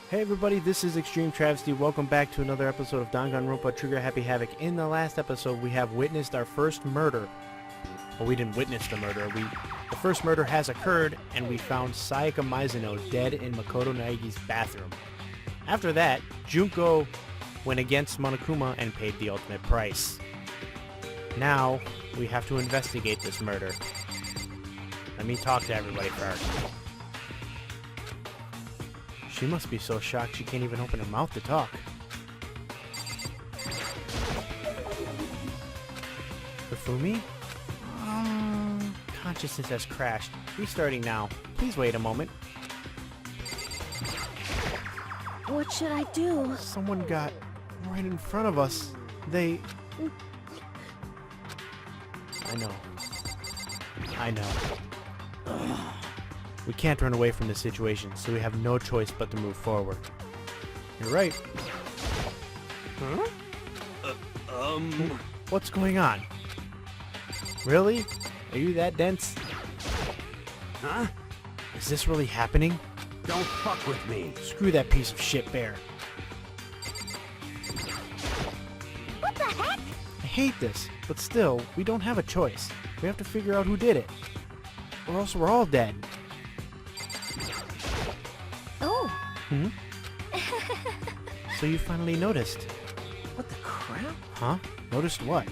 Hey everybody, this is Extreme Travesty. Welcome back to another episode of Danganronpa Trigger Happy Havoc. In the last episode, we have witnessed our first murder. Well, we didn't witness the murder. The first murder has occurred, and we found Sayaka Maizono dead in Makoto Naegi's bathroom. After that, Junko went against Monokuma and paid the ultimate price. Now, we have to investigate this murder. Let me talk to everybody first. She must be so shocked she can't even open her mouth to talk. Hifumi? Consciousness has crashed. Restarting now. Please wait a moment. What should I do? Someone got right in front of us. They... I know. We can't run away from the situation, so we have no choice but to move forward. You're right. Huh? What's going on? Really? Are you that dense? Huh? Is this really happening? Don't fuck with me. Screw that piece of shit bear. What the heck? I hate this, but still, we don't have a choice. We have to figure out who did it. Or else we're all dead. Oh. Hmm? So you finally noticed. What the crap? Huh? Noticed what?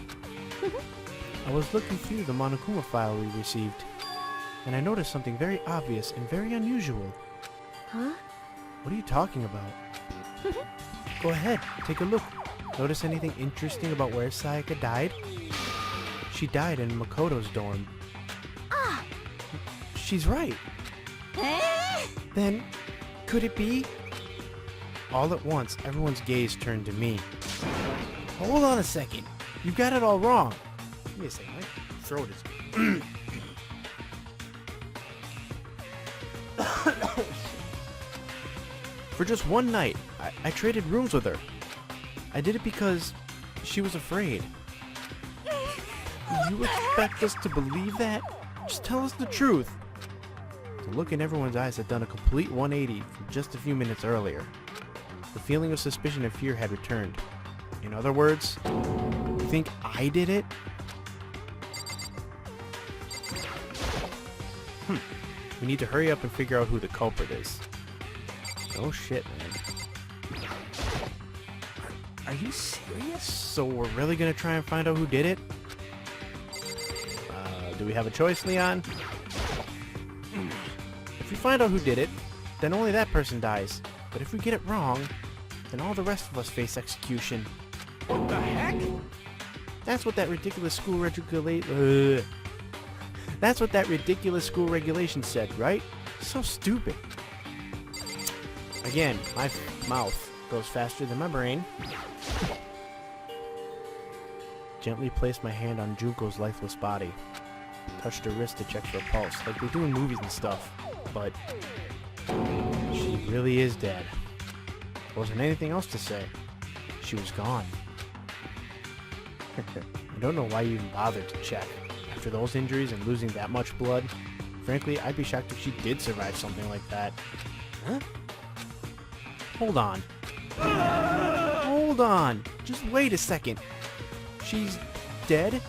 I was looking through the Monokuma file we received, and I noticed something very obvious and very unusual. Huh? What are you talking about? Go ahead, take a look. Notice anything interesting about where Sayaka died? She died in Makoto's dorm. Ah! She's right. Then, could it be? All at once, everyone's gaze turned to me. Hold on a second. You got it all wrong. Give me a second. My throat is... For just one night, I traded rooms with her. I did it because she was afraid. You expect us to believe that? Just tell us the truth. The look in everyone's eyes had done a complete 180 from just a few minutes earlier. The feeling of suspicion and fear had returned. In other words, you think I did it? We need to hurry up and figure out who the culprit is. Oh shit, man. Are you serious? So we're really gonna try and find out who did it? Do we have a choice, Leon? If we find out who did it, then only that person dies. But if we get it wrong, then all the rest of us face execution. What the heck? That's what that ridiculous school regulation said, right? So stupid. Again, my mouth goes faster than my brain. Gently placed my hand on Junko's lifeless body. Touched her wrist to check for a pulse, like they do in movies and stuff. But she really is dead. There wasn't anything else to say. She was gone. I don't know why you even bothered to check. After those injuries and losing that much blood, frankly, I'd be shocked if she did survive something like that. Huh? Hold on. Hold on. Just wait a second. She's dead?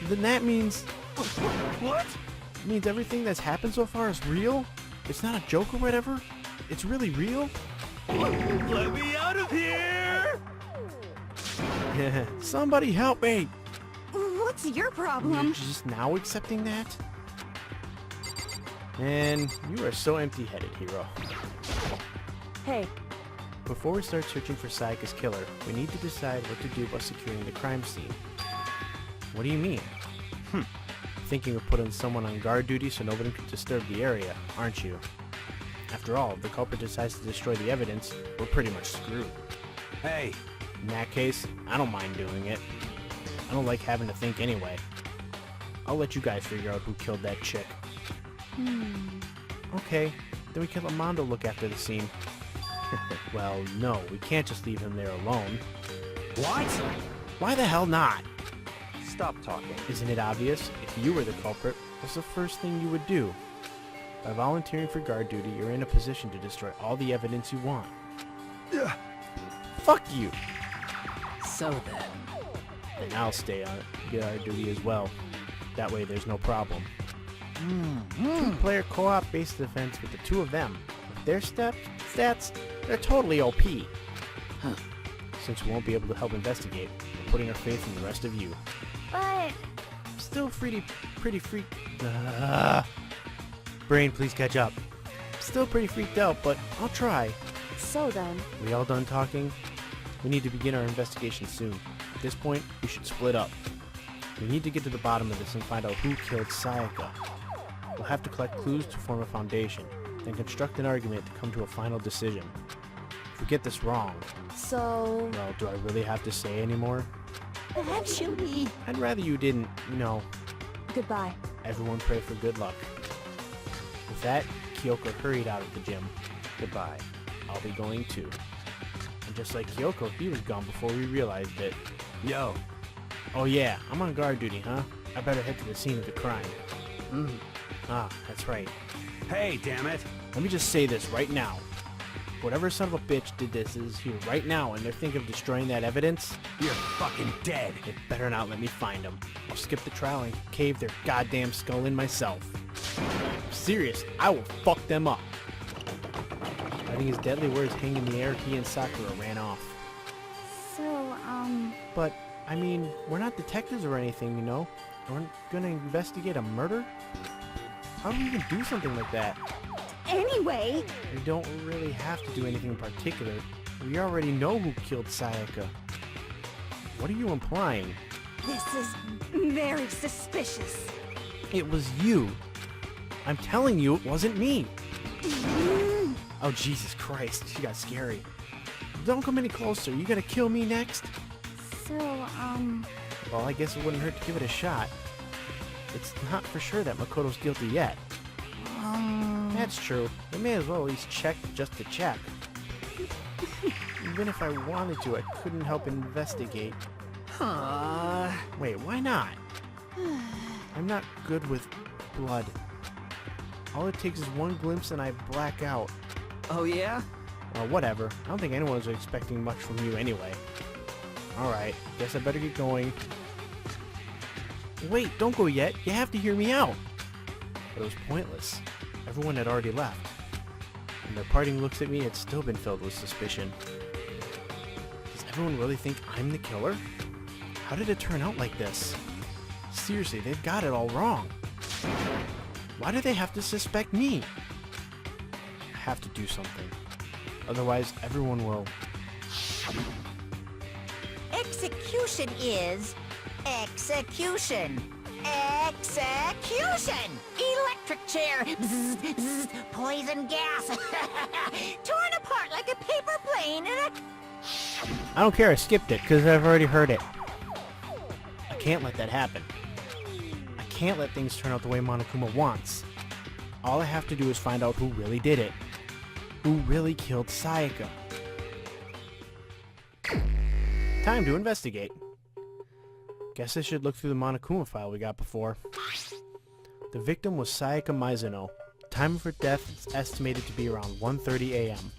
Then that means... What? It means everything that's happened so far is real? It's not a joke or whatever? It's really real? Let me out of here! Somebody help me! What's your You're problem? just now accepting that? Man, you are so empty-headed, hero. Hey, Before we start searching for Sayaka's killer, we need to decide what to do about securing the crime scene. What do you mean? Thinking of putting someone on guard duty so nobody can disturb the area, aren't you? After all, if the culprit decides to destroy the evidence, we're pretty much screwed. Hey, In that case, I don't mind doing it. I don't like having to think anyway. I'll let you guys figure out who killed that chick. Okay, then we can let Mondo look after the scene. Well, no, we can't just leave him there alone. what? Why the hell not? Stop talking. Isn't it obvious? If you were the culprit, what's the first thing you would do? By volunteering for guard duty, you're in a position to destroy all the evidence you want. Fuck you! So then, And I'll stay on guard duty as well. That way there's no problem. Two-player co-op base defense with the two of them. With their stats, they're totally OP. Since we won't be able to help investigate, we're putting our faith in the rest of you. But... Still pretty Brain, please catch up. Still pretty freaked out, but I'll try. So then... We all done talking? We need to begin our investigation soon. At this point, we should split up. We need to get to the bottom of this and find out who killed Sayaka. We'll have to collect clues to form a foundation, then construct an argument to come to a final decision. If we get this wrong, So... well, do I really have to say anymore? Actually... I'd rather you didn't. No. Goodbye. Everyone pray for good luck. With that, Kyoko hurried out of the gym. goodbye. I'll be going too. And just like Kyoko, he was gone before we realized it. Yo, Oh yeah, I'm on guard duty, huh? I better head to the scene of the crime. Ah, that's right. hey, damn it. Let me just say this right now. Whatever son of a bitch did this is here right now and they're thinking of destroying that evidence, You're fucking dead. they better not let me find them. I'll skip the trial and cave their goddamn skull in myself. I'm serious, I will fuck them up. Letting his deadly words hang in the air, he and Sakura ran off. So, But, I mean, we're not detectives or anything, you know? We're gonna investigate a murder? How do we even do something like that? anyway... We don't really have to do anything in particular. We already know who killed Sayaka. What are you implying? This is very suspicious. It was you. I'm telling you, it wasn't me. Oh, Jesus Christ. She got scary. Don't come any closer. You gonna kill me next? So, Well, I guess it wouldn't hurt to give it a shot. It's not for sure that Makoto's guilty yet. That's true. We may as well at least check just to check. Even if I wanted to, I couldn't help investigate. Wait, why not? I'm not good with blood. All it takes is one glimpse and I black out. Oh yeah? Well, whatever. I don't think anyone was expecting much from you anyway. Alright, guess I better get going. Wait, don't go yet. You have to hear me out. But it was pointless. Everyone had already left. And their parting looks at me had still been filled with suspicion. Does everyone really think I'm the killer? How did it turn out like this? Seriously, they've got it all wrong. Why do they have to suspect me? I have to do something. Otherwise, everyone will... Execution is execution. Execution! Electric chair. Bzz, bzz, poison gas. Torn apart like a paper plane in a... I don't care, I skipped it, because I've already heard it. I can't let that happen. I can't let things turn out the way Monokuma wants. All I have to do is find out who really did it. Who really killed Sayaka. Time to investigate. Guess I should look through the Monokuma file we got before. The victim was Sayaka Maizono. Time of her death is estimated to be around 1:30 a.m.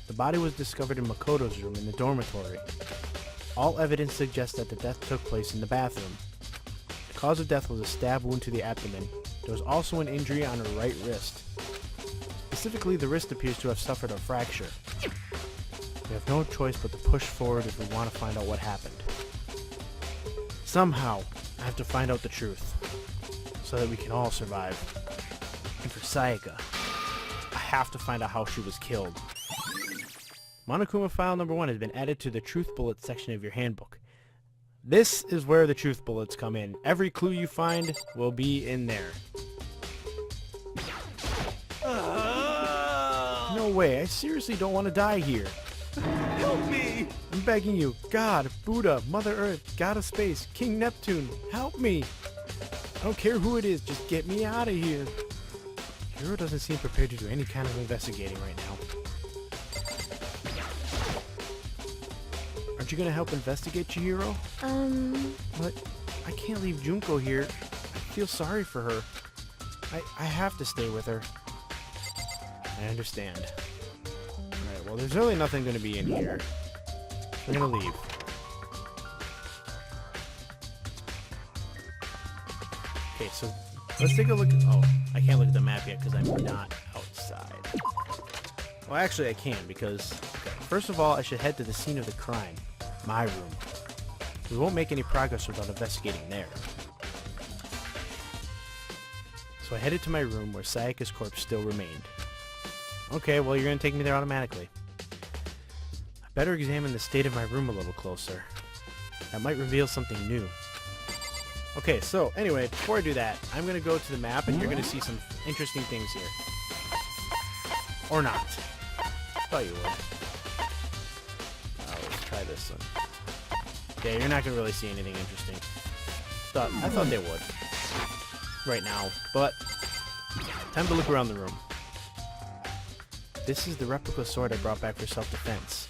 The body was discovered in Makoto's room in the dormitory. All evidence suggests that the death took place in the bathroom. The cause of death was a stab wound to the abdomen. There was also an injury on her right wrist. Specifically, the wrist appears to have suffered a fracture. We have no choice but to push forward if we want to find out what happened. Somehow, I have to find out the truth, so that we can all survive. And for Sayaka, I have to find out how she was killed. Monokuma file number 1 has been added to the truth bullets section of your handbook. This is where the truth bullets come in. Every clue you find will be in there. No way, I seriously don't want to die here. Help me! I'm begging you, God, Buddha, Mother Earth, God of Space, King Neptune, help me! I don't care who it is, just get me out of here. Hiro doesn't seem prepared to do any kind of investigating right now. Aren't you gonna help investigate, Chihiro? But I can't leave Junko here. I feel sorry for her. I have to stay with her. I understand. Alright, well, there's really nothing going to be in here. We're going to leave. Okay, so let's take a look at... Oh, I can't look at the map yet because I'm not outside. Well, actually, I can because... Okay, first of all, I should head to the scene of the crime. My room. We won't make any progress without investigating there. So I headed to my room where Sayaka's corpse still remained. Okay, well, you're going to take me there automatically. I better examine the state of my room a little closer. That might reveal something new. Okay, so anyway, before I do that, I'm going to go to the map and you're going to see some interesting things here. Or not. Thought you would. Let's try this one. Yeah, you're not going to really see anything interesting. I thought they would. Right now, but time to look around the room. This is the replica sword I brought back for self-defense.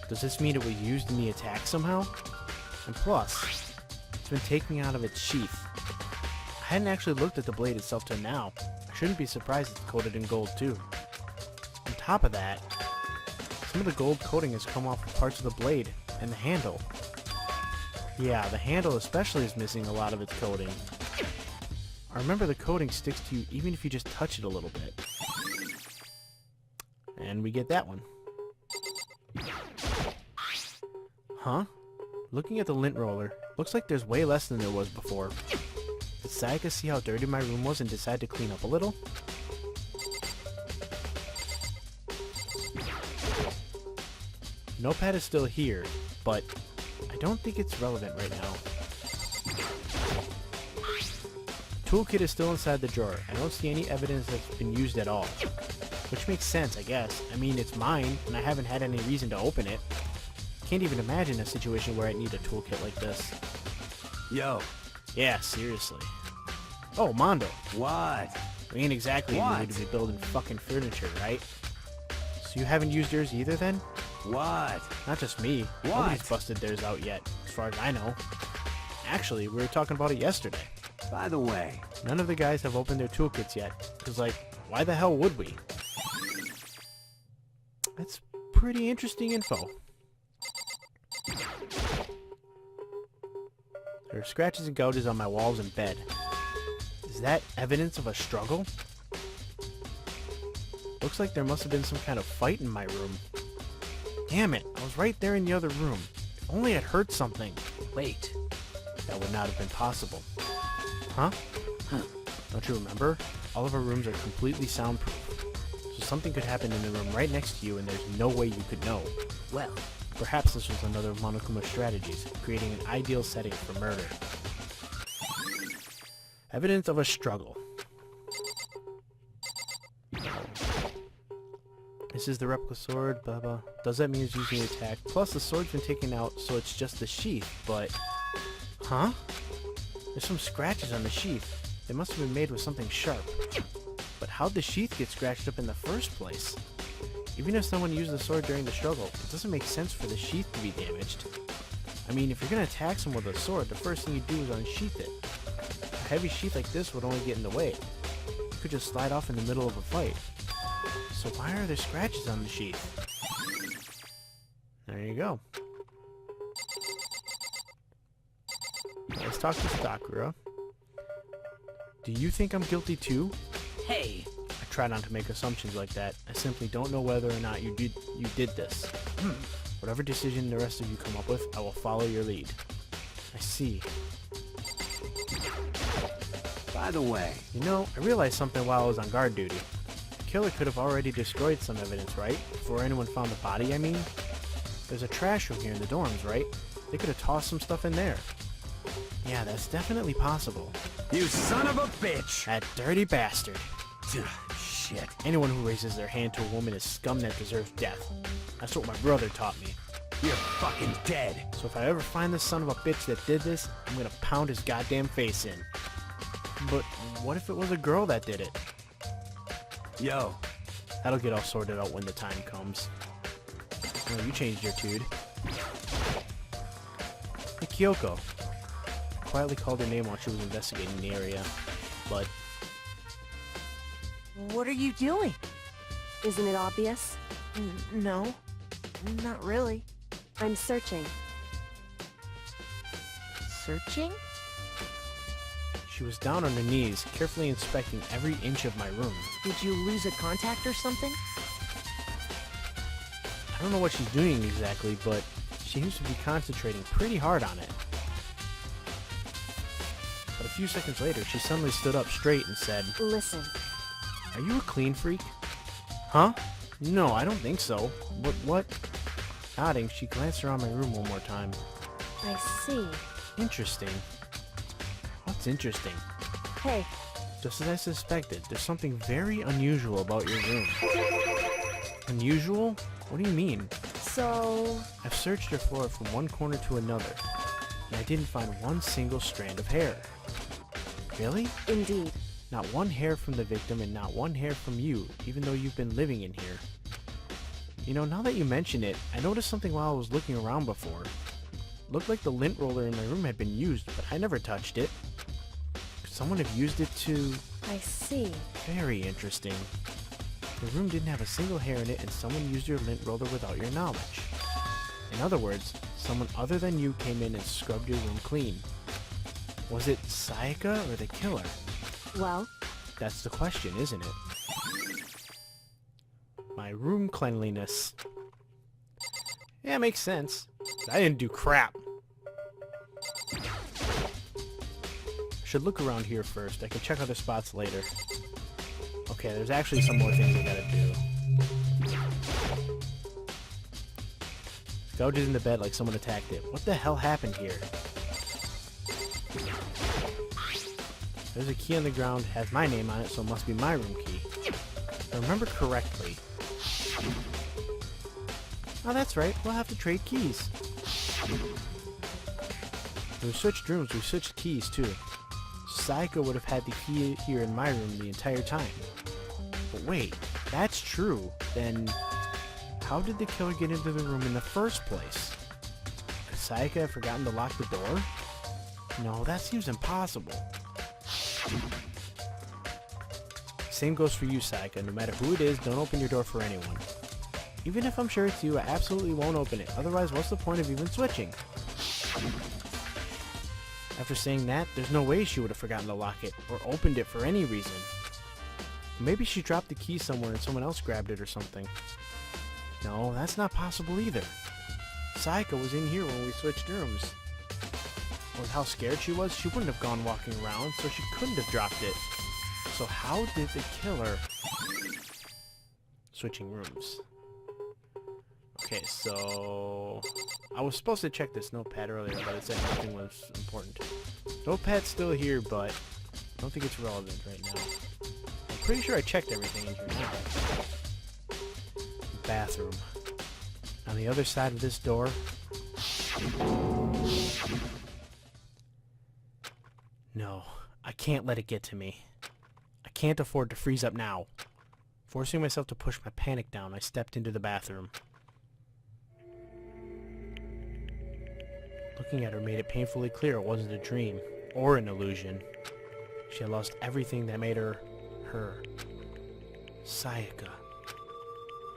Does this mean it was used in the attack somehow? And plus, it's been taken out of its sheath. I hadn't actually looked at the blade itself till now. I shouldn't be surprised it's coated in gold too. On top of that, some of the gold coating has come off of parts of the blade and the handle. Yeah, the handle especially is missing a lot of its coating. I remember the coating sticks to you even if you just touch it a little bit. And we get that one. Huh? Looking at the lint roller, looks like there's way less than there was before. Did Sayaka see how dirty my room was and decide to clean up a little? Notepad is still here, but I don't think it's relevant right now. Toolkit is still inside the drawer. I don't see any evidence that's been used at all. Which makes sense, I guess. I mean, it's mine, and I haven't had any reason to open it. Can't even imagine a situation where I need a toolkit like this. Yo. Yeah, seriously. Oh, Mondo. What? We ain't exactly in the mood to be building fucking furniture, right? So you haven't used yours either, then? What? Not just me. What? Nobody's busted theirs out yet, as far as I know. Actually, we were talking about it yesterday. By the way, None of the guys have opened their toolkits yet. Because, like, why the hell would we? That's pretty interesting info. There are scratches and gouges on my walls and bed. Is that evidence of a struggle? Looks like there must have been some kind of fight in my room. Damn it, I was right there in the other room. If only I'd heard something. Wait. That would not have been possible. Huh? Don't you remember? All of our rooms are completely soundproof. So something could happen in the room right next to you and there's no way you could know. Well, Perhaps this was another of Monokuma's strategies, creating an ideal setting for murder. Evidence of a struggle. This is the replica sword, blah blah. Does that mean it's using the attack? Plus the sword's been taken out, so it's just the sheath, but... Huh? There's some scratches on the sheath. They must have been made with something sharp. But how'd the sheath get scratched up in the first place? Even if someone used the sword during the struggle, it doesn't make sense for the sheath to be damaged. I mean, if you're gonna attack someone with a sword, the first thing you do is unsheath it. A heavy sheath like this would only get in the way. You could just slide off in the middle of a fight. So why are there scratches on the sheath? There you go. Let's talk to Sakura. Do you think I'm guilty too? hey. I try not to make assumptions like that. I simply don't know whether or not you did this. Whatever decision the rest of you come up with, I will follow your lead. I see. by the way, You know, I realized something while I was on guard duty. The killer could have already destroyed some evidence, right? Before anyone found the body, I mean? There's a trash room here in the dorms, right? They could have tossed some stuff in there. Yeah, that's definitely possible. you son of a bitch! That dirty bastard. Shit. Anyone who raises their hand to a woman is scum that deserves death. That's what my brother taught me. You're fucking dead. So if I ever find this son of a bitch that did this, I'm gonna pound his goddamn face in. But what if it was a girl that did it? Yo, That'll get all sorted out when the time comes. Oh, you changed your tude. Hey, Kyoko. I quietly called her name while she was investigating the area, but What are you doing? Isn't it obvious? No, not really. I'm searching. Searching? She was down on her knees, carefully inspecting every inch of my room. Did you lose a contact or something? I don't know what she's doing exactly, but she seems to be concentrating pretty hard on it. But a few seconds later, she suddenly stood up straight and said, Listen. "Are you a clean freak?" Huh? No, I don't think so. What? Nodding, she glanced around my room one more time. I see. Interesting. What's interesting? Hey, Just as I suspected, there's something very unusual about your room. Unusual? What do you mean? so... I've searched your floor from one corner to another, and I didn't find one single strand of hair. Really? Indeed. Not one hair from the victim and not one hair from you, even though you've been living in here. You know, now that you mention it, I noticed something while I was looking around before. Looked like the lint roller in my room had been used, but I never touched it. Could someone have used it to... I see. Very interesting. The room didn't have a single hair in it, and someone used your lint roller without your knowledge. In other words, someone other than you came in and scrubbed your room clean. Was it Sayaka or the killer? Well, That's the question, isn't it? My room cleanliness. Yeah, makes sense. I didn't do crap. Should look around here first. I can check other spots later. Okay, there's actually some more things I gotta do. Gouged in the bed like someone attacked it. What the hell happened here? There's a key on the ground, has my name on it, so it must be my room key. If I remember correctly. Oh, that's right. We'll have to trade keys. When we switched rooms, we switched keys too. Sayaka would have had the key here in my room the entire time. But wait, that's true. Then, how did the killer get into the room in the first place? Could Sayaka have forgotten to lock the door? No, that seems impossible. Same goes for you, Sayaka. No matter who it is, don't open your door for anyone. Even if I'm sure it's you, I absolutely won't open it. Otherwise, what's the point of even switching? After saying that, there's no way she would have forgotten to lock it, or opened it for any reason. Maybe she dropped the key somewhere and someone else grabbed it or something. No, that's not possible either. Sayaka was in here when we switched rooms. With how scared she was, she wouldn't have gone walking around, so she couldn't have dropped it. So how did the killer... Switching rooms. Okay, so... I was supposed to check this notepad earlier, but it said nothing was important. Notepad's still here, but I don't think it's relevant right now. I'm pretty sure I checked everything in here now. Bathroom. On the other side of this door... No, I can't let it get to me. I can't afford to freeze up now. Forcing myself to push my panic down, I stepped into the bathroom. Looking at her made it painfully clear it wasn't a dream, or an illusion. She had lost everything that made her, her. Sayaka.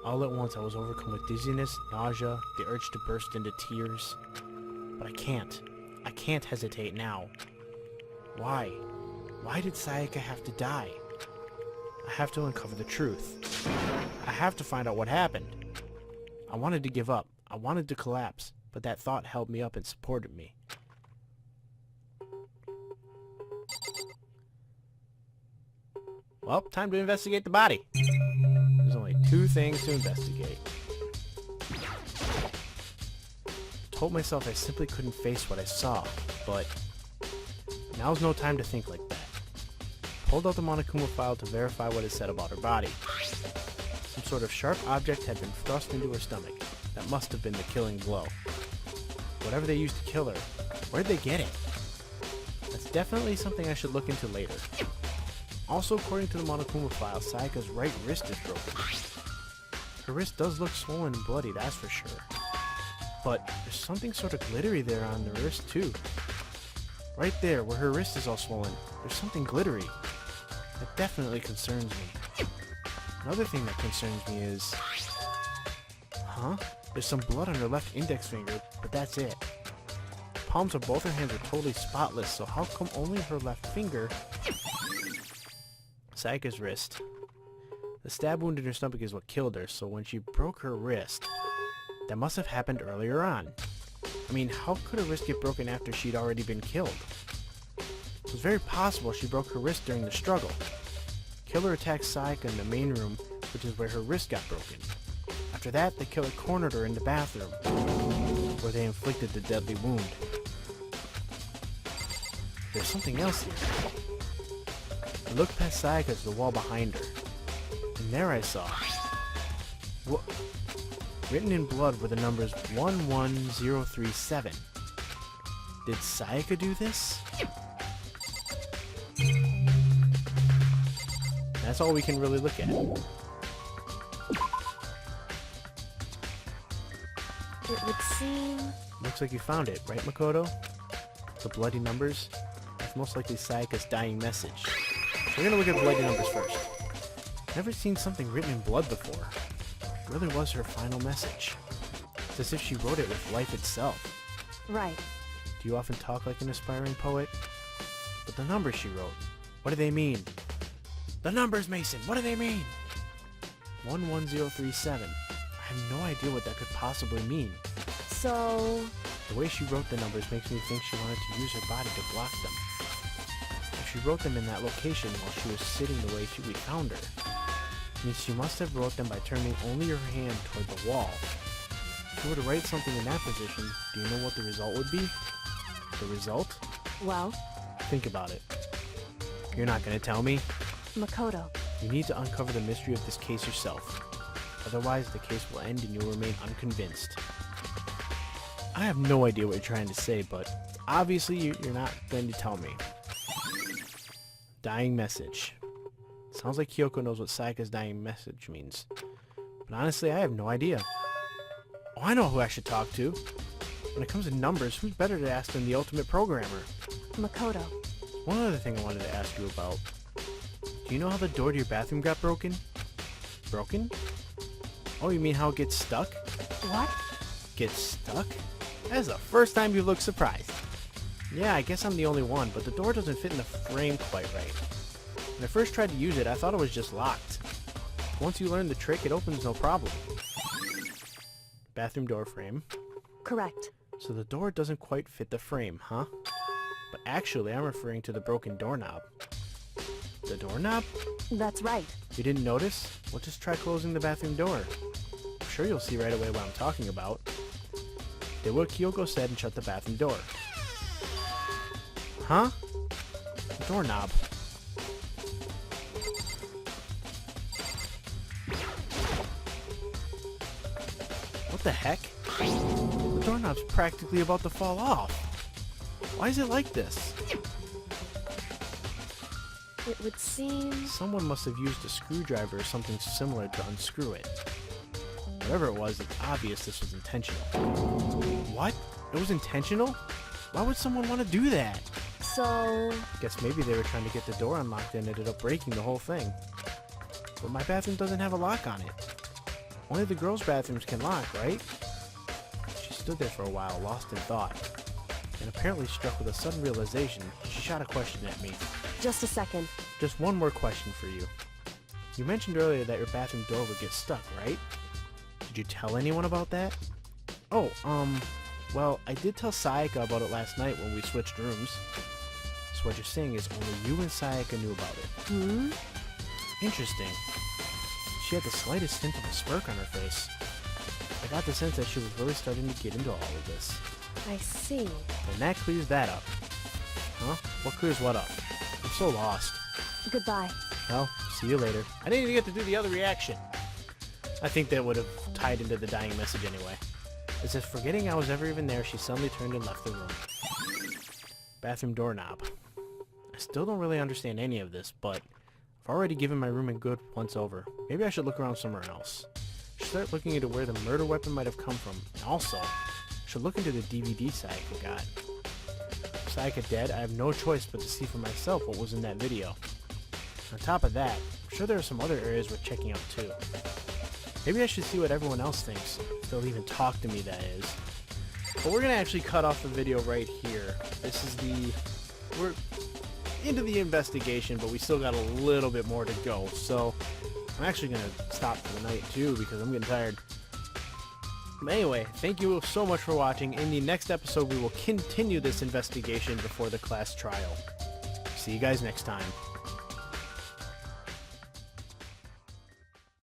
All at once I was overcome with dizziness, nausea, the urge to burst into tears. But I can't. I can't hesitate now. Why? Why did Sayaka have to die? I have to uncover the truth. I have to find out what happened. I wanted to give up. I wanted to collapse, but that thought held me up and supported me. Well, time to investigate the body. There's only two things to investigate. I told myself I simply couldn't face what I saw, but now's no time to think like that. Pulled out the Monokuma file to verify what it said about her body. Some sort of sharp object had been thrust into her stomach. That must have been the killing blow. Whatever they used to kill her, where'd they get it? That's definitely something I should look into later. Also, according to the Monokuma file, Sayaka's right wrist is broken. Her wrist does look swollen and bloody, that's for sure. But there's something sort of glittery there on the wrist too. Right there, where her wrist is all swollen, there's something glittery. That definitely concerns me. Another thing that concerns me is... Huh? There's some blood on her left index finger, but that's it. Palms of both her hands are totally spotless, so how come only her left finger... Sayaka's wrist. The stab wound in her stomach is what killed her, so when she broke her wrist, that must have happened earlier on. I mean, how could her wrist get broken after she'd already been killed? It was very possible she broke her wrist during the struggle. Killer attacked Sayaka in the main room, which is where her wrist got broken. After that, the killer cornered her in the bathroom, where they inflicted the deadly wound. There's something else here. I looked past Sayaka to the wall behind her, and there I saw... What? Written in blood were the numbers 11037. Did Sayaka do this? That's all we can really look at. It would seem... Looks like you found it, right, Makoto? The bloody numbers? That's most likely Sayaka's dying message. We're gonna look at bloody numbers first. Never seen something written in blood before. It really was her final message. It's as if she wrote it with life itself. Right. Do you often talk like an aspiring poet? But the numbers she wrote, what do they mean? The numbers, Mason, what do they mean? 11037. I have no idea what that could possibly mean. So... The way she wrote the numbers makes me think she wanted to use her body to block them. If she wrote them in that location while she was sitting the way we found her, it means she must have wrote them by turning only her hand toward the wall. If you were to write something in that position, do you know what the result would be? The result? Well, Think about it. You're not going to tell me? Makoto. You need to uncover the mystery of this case yourself. Otherwise, the case will end and you'll remain unconvinced. I have no idea what you're trying to say, but obviously you're not going to tell me. Dying message. Sounds like Kyoko knows what Sayaka's dying message means. But honestly, I have no idea. Oh, I know who I should talk to. When it comes to numbers, who's better to ask than the ultimate programmer? Makoto. One other thing I wanted to ask you about. Do you know how the door to your bathroom got broken? Broken? Oh, you mean how it gets stuck? What? Gets stuck? That's the first time you look surprised. Yeah, I guess I'm the only one, but the door doesn't fit in the frame quite right. When I first tried to use it, I thought it was just locked. Once you learn the trick, it opens no problem. Bathroom door frame. Correct. So the door doesn't quite fit the frame, huh? But actually, I'm referring to the broken doorknob. The doorknob? That's right. You didn't notice? Well, just try closing the bathroom door. I'm sure you'll see right away what I'm talking about. Did what Kyoko said and shut the bathroom door. Huh? Doorknob. What the heck? The doorknob's practically about to fall off. Why is it like this? It would seem... Someone must have used a screwdriver or something similar to unscrew it. Whatever it was, it's obvious this was intentional. What? It was intentional? Why would someone want to do that? So... Guess maybe they were trying to get the door unlocked and ended up breaking the whole thing. But my bathroom doesn't have a lock on it. Only the girls' bathrooms can lock, right? She stood there for a while, lost in thought. And apparently struck with a sudden realization, she shot a question at me. Just a second. Just one more question for you. You mentioned earlier that your bathroom door would get stuck, right? Did you tell anyone about that? Oh, well, I did tell Sayaka about it last night when we switched rooms. So what you're saying is only you and Sayaka knew about it. Hmm? Interesting. She had the slightest hint of a smirk on her face. I got the sense that she was really starting to get into all of this. I see. And that clears that up. Huh? What clears what up? I'm so lost. Goodbye. Well, see you later. I didn't even get to do the other reaction. I think that would have tied into the dying message anyway. As if forgetting I was ever even there, she suddenly turned and left the room. Bathroom doorknob. I still don't really understand any of this, but I've already given my room a good once over. Maybe I should look around somewhere else. I should start looking into where the murder weapon might have come from. And also, I should look into the DVD Sayaka got. Sayaka dead, I have no choice but to see for myself what was in that video. On top of that, I'm I'm sure there are some other areas worth checking out too. Maybe I should see what everyone else thinks. If they'll even talk to me, that is. But we're gonna actually cut off the video right here. This is we're into the investigation, but we still got a little bit more to go. So I'm actually gonna stop for the night too because I'm getting tired. But anyway, thank you so much for watching. In the next episode, we will continue this investigation before the class trial. See you guys next time.